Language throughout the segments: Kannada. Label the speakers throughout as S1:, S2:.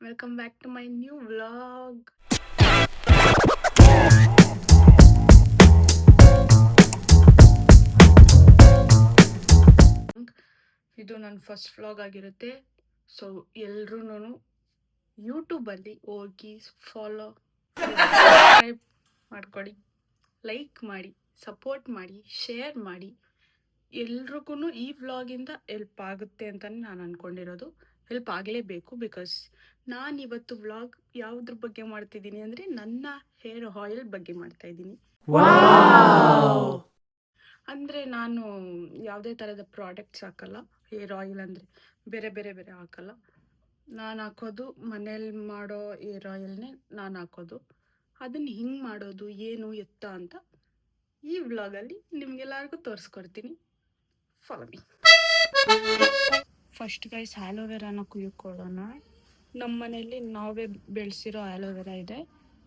S1: Welcome back to my new vlog. ಇದು ನನ್ನ ಫಸ್ಟ್ ವ್ಲಾಗ್ ಆಗಿರುತ್ತೆ. ಸೊ ಎಲ್ಲರೂ ಯೂಟ್ಯೂಬಲ್ಲಿ ಹೋಗಿ ಸಬ್ಸ್ಕ್ರೈಬ್ ಮಾಡ್ಕೊಳ್ಳಿ, ಲೈಕ್ ಮಾಡಿ, ಸಪೋರ್ಟ್ ಮಾಡಿ, ಶೇರ್ ಮಾಡಿ. ಎಲ್ರಿಗೂ ಈ ವ್ಲಾಗಿಂದ ಹೆಲ್ಪ್ ಆಗುತ್ತೆ ಅಂತಲೇ ನಾನು ಅಂದ್ಕೊಂಡಿರೋದು. ಹೆಲ್ಪ್ ಆಗಲೇಬೇಕು, ಬಿಕಾಸ್ ನಾನಿವತ್ತು ವ್ಲಾಗ್ ಯಾವುದ್ರ ಬಗ್ಗೆ ಮಾಡ್ತಿದ್ದೀನಿ ಅಂದರೆ ನನ್ನ ಹೇರ್ ಆಯಿಲ್ ಬಗ್ಗೆ ಮಾಡ್ತಾಯಿದ್ದೀನಿ. ಅಂದರೆ ನಾನು ಯಾವುದೇ ಥರದ ಪ್ರಾಡಕ್ಟ್ಸ್ ಹಾಕಲ್ಲ. ಹೇರ್ ಆಯಿಲ್ ಅಂದರೆ ಬೇರೆ ಬೇರೆ ಬೇರೆ ಹಾಕಲ್ಲ. ನಾನು ಹಾಕೋದು ಮನೇಲಿ ಮಾಡೋ ಹೇರ್ ಆಯಿಲ್ನೇ ನಾನು ಹಾಕೋದು. ಅದನ್ನು ಹಿಂಗೆ ಮಾಡೋದು ಏನು ಎತ್ತ ಅಂತ ಈ ವ್ಲಾಗಲ್ಲಿ ನಿಮಗೆಲ್ಲರಿಗೂ ತೋರಿಸ್ಕೊಡ್ತೀನಿ. Follow me. ಫಸ್ಟ್ ಗೈಸ್ ಆ್ಯಲೋವೆರಾನ ಕುಯ್ಕೊಳ್ಳೋಣ. ನಮ್ಮ ಮನೆಯಲ್ಲಿ ನಾವೇ ಬೆಳೆಸಿರೋ ಆ್ಯಲೋವೆರಾ ಇದೆ.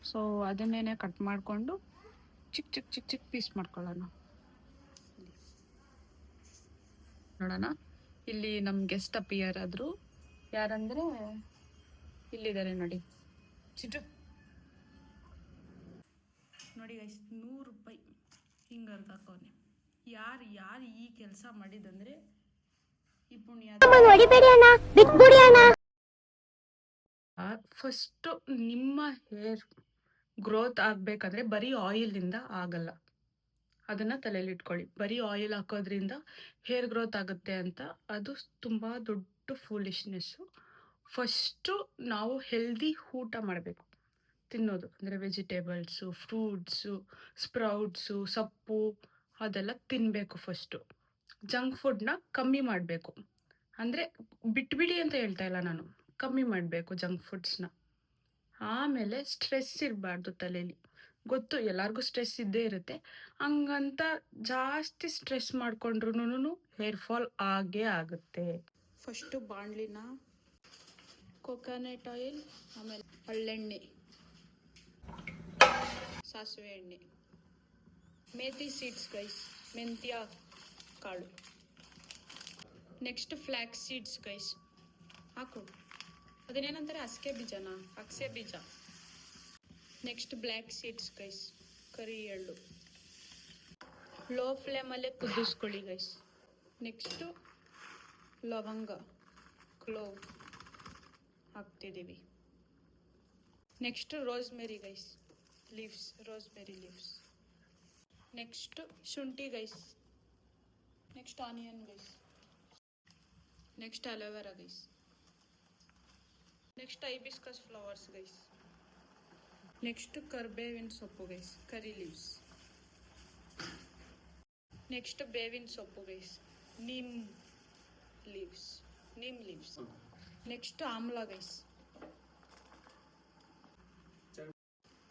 S1: ಸೊ ಅದನ್ನೇ ಕಟ್ ಮಾಡಿಕೊಂಡು ಚಿಕ್ಕ ಚಿಕ್ಕ ಚಿಕ್ಕ ಚಿಕ್ಕ ಪೀಸ್ ಮಾಡ್ಕೊಳ್ಳೋಣ. ನೋಡೋಣ. ಇಲ್ಲಿ ನಮ್ಮ ಗೆಸ್ಟ್ ಅಪಿಯರ್ ಆದರು. ಯಾರಂದರೆ ಇಲ್ಲಿದ್ದಾರೆ ನೋಡಿ, ಚಿಟ್ಟು ನೋಡಿ ಗೈಸ್, 100 ರೂಪಾಯಿ ಹಿಂಗೆ ಅರ್ಧ ಹಾಕೋನೆ. ಯಾರು ಈ ಕೆಲಸ ಮಾಡಿದಂದರೆ ಈ ಪುಣ್ಯ. ಫಸ್ಟು ನಿಮ್ಮ ಹೇರ್ ಗ್ರೋತ್ ಆಗಬೇಕಂದ್ರೆ ಬರೀ ಆಯಿಲಿಂದ ಆಗಲ್ಲ. ಅದನ್ನು ತಲೆಯಲ್ಲಿ ಇಟ್ಕೊಳ್ಳಿ. ಬರೀ ಆಯಿಲ್ ಹಾಕೋದ್ರಿಂದ ಹೇರ್ ಗ್ರೋತ್ ಆಗುತ್ತೆ ಅಂತ ಅದು ತುಂಬ ದೊಡ್ಡ ಫೂಲಿಶ್ನೆಸ್ಸು. ಫಸ್ಟು ನಾವು ಹೆಲ್ದಿ ಊಟ ಮಾಡಬೇಕು, ತಿನ್ನೋದು ಅಂದರೆ ವೆಜಿಟೇಬಲ್ಸು, ಫ್ರೂಟ್ಸು, ಸ್ಪ್ರೌಟ್ಸು, ಸೊಪ್ಪು ಅದೆಲ್ಲ ತಿನ್ನಬೇಕು. ಫಸ್ಟು ಜಂಕ್ ಫುಡ್ನ ಕಮ್ಮಿ ಮಾಡಬೇಕು. ಅಂದರೆ ಬಿಟ್ಬಿಡಿ ಅಂತ ಹೇಳ್ತಾ ಇಲ್ಲ ನಾನು, ಕಮ್ಮಿ ಮಾಡಬೇಕು ಜಂಕ್ ಫುಡ್ಸ್ನ. ಆಮೇಲೆ ಸ್ಟ್ರೆಸ್ ಇರಬಾರ್ದು ತಲೆಯಲ್ಲಿ. ಗೊತ್ತು ಎಲ್ಲರಿಗೂ ಸ್ಟ್ರೆಸ್ ಇದ್ದೇ ಇರುತ್ತೆ. ಹಂಗಂತ ಜಾಸ್ತಿ ಸ್ಟ್ರೆಸ್ ಮಾಡ್ಕೊಂಡ್ರೂ ಹೇರ್ ಫಾಲ್ ಆಗೇ ಆಗುತ್ತೆ. ಫಸ್ಟು ಬಾಣಲಿನ ಕೊಕೊನಟ್ ಆಯಿಲ್, ಆಮೇಲೆ ಹಳ್ಳೆಣ್ಣೆ, ಸಾಸಿವೆ ಎಣ್ಣೆ, ಮೇಥಿ ಸೀಡ್ಸ್ ಗೈಸ್, ಮೆಂತ್ಯ ಕಾಳು, ನೆಕ್ಸ್ಟ್ ಫ್ಲ್ಯಾಕ್ಸ್ ಸೀಡ್ಸ್ ಗೈಸ್ ಹಾಕು. ಅದನ್ನೇನಂತಾರೆ, ಅಗಸೆ ಬೀಜ. ನೆಕ್ಸ್ಟ್ ಬ್ಲ್ಯಾಕ್ ಸೀಡ್ಸ್ ಗೈಸ್, ಕರಿ ಎಳ್ಳು. ಲೋ ಫ್ಲೇಮಲ್ಲೇ ಕುದಿಸ್ಕೊಳ್ಳಿ ಗೈಸ್. ನೆಕ್ಸ್ಟು ಲವಂಗ, ಕ್ಲೋವ್ ಹಾಕ್ತಿದ್ದೀವಿ. Next rosemary guys, leaves, rosemary leaves. Next ಶುಂಠಿ guys. Next onion guys. Next aloe vera guys. Next hibiscus flowers guys. Next ಕರ್ಬೇವಿನ ಸೊಪ್ಪು ಗೈಸ್, ಕರಿ ಲೀವ್ಸ್. ನೆಕ್ಸ್ಟ್ ಬೇವಿನ ಸೊಪ್ಪು guys, neem leaves. Next amla guys.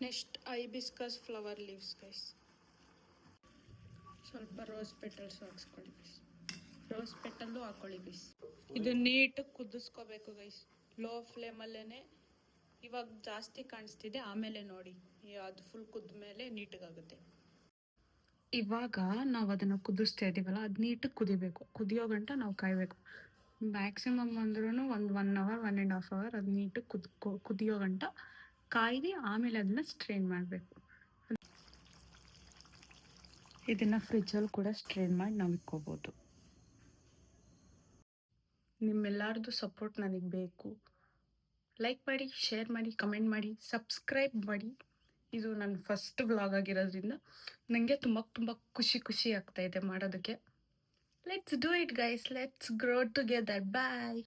S1: Next hibiscus flower leaves guys. ಸ್ವಲ್ಪ ರೋಸ್ ಪೆಟಲ್ಸ್ ಹಾಕ್ಸ್ಕೊಳ್ಳಿ ಗೈಸ್. ರೋಸ್ ಪೆಟಲ್ಲು ಹಾಕೊಳ್ಳಿ ಗೈಸ್. ಇದು ನೀಟಾಗಿ ಕುದಿಸ್ಕೋಬೇಕು ಗೈಸ್, ಲೋ ಫ್ಲೇಮಲ್ಲೇ. ಇವಾಗ ಜಾಸ್ತಿ ಕಾಣಿಸ್ತಿದೆ, ಆಮೇಲೆ ನೋಡಿ ಅದು ಫುಲ್ ಕುದ್ದ ಮೇಲೆ ನೀಟಾಗುತ್ತೆ. ಇವಾಗ ನಾವು ಅದನ್ನು ಕುದಿಸ್ತಾ ಇದ್ದೀವಲ್ಲ, ಅದು ನೀಟಾಗಿ ಕುದಿಬೇಕು. ಕುದಿಯೋ ಗಂಟ ನಾವು ಕಾಯಬೇಕು. ಮ್ಯಾಕ್ಸಿಮಮ್ ಅಂದ್ರೂ ಒಂದು 1 ಅವರ್ 1.5 ಅವರ್ ಅದು ನೀಟಾಗಿ ಕುದಿಯೋ ಗಂಟ ಕಾಯ್ದು ಆಮೇಲೆ ಅದನ್ನು ಸ್ಟ್ರೈನ್ ಮಾಡಬೇಕು. ಇದನ್ನು ಫ್ರಿಜ್ಜಲ್ಲಿ ಕೂಡ ಸ್ಟ್ರೈನ್ ಮಾಡಿ ನಾವು ಇಟ್ಕೋಬೋದು. ನಿಮ್ಮೆಲ್ಲರದ್ದು ಸಪೋರ್ಟ್ ನನಗೆ ಬೇಕು. ಲೈಕ್ ಮಾಡಿ, ಶೇರ್ ಮಾಡಿ, ಕಮೆಂಟ್ ಮಾಡಿ, ಸಬ್ಸ್ಕ್ರೈಬ್ ಮಾಡಿ. ಇದು ನನ್ನ ಫಸ್ಟ್ ವ್ಲಾಗ್ ಆಗಿರೋದ್ರಿಂದ ನನಗೆ ತುಂಬ ಖುಷಿ ಆಗ್ತಾಯಿದೆ ಮಾಡೋದಕ್ಕೆ. Let's do it guys, let's grow together. Bye.